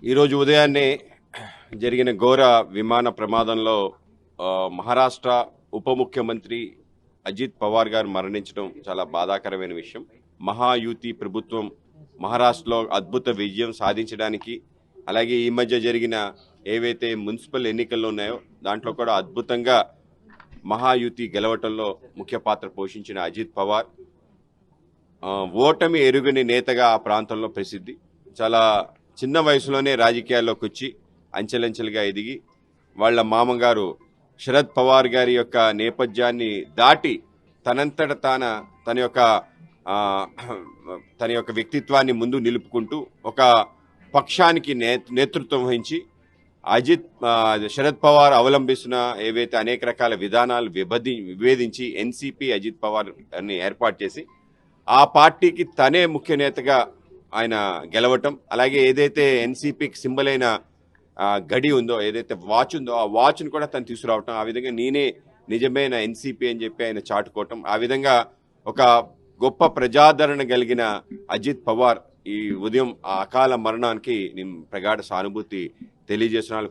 ఈరోజు ఉదయాన్నే జరిగిన ఘోర విమాన ప్రమాదంలో మహారాష్ట్ర ఉప ముఖ్యమంత్రి అజిత్ పవార్ గారు మరణించడం చాలా బాధాకరమైన విషయం. మహాయూతి ప్రభుత్వం మహారాష్ట్రలో అద్భుత విజయం సాధించడానికి, అలాగే ఈ మధ్య జరిగిన ఏవైతే మున్సిపల్ ఎన్నికల్లో ఉన్నాయో దాంట్లో కూడా అద్భుతంగా మహాయూతి గెలవటంలో ముఖ్య పాత్ర పోషించిన అజిత్ పవార్ ఓటమి ఎరుగని నేతగా ఆ ప్రాంతంలో ప్రసిద్ధి. చాలా చిన్న వయసులోనే రాజకీయాల్లోకి వచ్చి అంచెలంచెలుగా ఎదిగి వాళ్ళ మామగారు శరద్ పవార్ గారి యొక్క నేపథ్యాన్ని దాటి తనంతట తన యొక్క వ్యక్తిత్వాన్ని ముందు నిలుపుకుంటూ ఒక పక్షానికి నేతృత్వం వహించి శరద్ పవార్ అవలంబిస్తున్న ఏవైతే అనేక రకాల విధానాలు విభేదించి ఎన్సీపీ అజిత్ పవార్ అని ఏర్పాటు చేసి ఆ పార్టీకి తనే ముఖ్య నేతగా ఆయన గెలవటం, అలాగే ఏదైతే ఎన్సీపీకి సింబల్ అయిన గడి ఉందో, ఏదైతే వాచ్ ఉందో ఆ వాచ్ను కూడా తను తీసుకురావటం, ఆ విధంగా నేనే నిజమైన ఎన్సీపీ అని చెప్పి ఆయన చాటుకోవటం, ఆ విధంగా ఒక గొప్ప ప్రజాదరణ కలిగిన అజిత్ పవార్ ఈ ఉదయం ఆ అకాల మరణానికి నేను ప్రగాఢ సానుభూతి తెలియజేస్తున్నాను.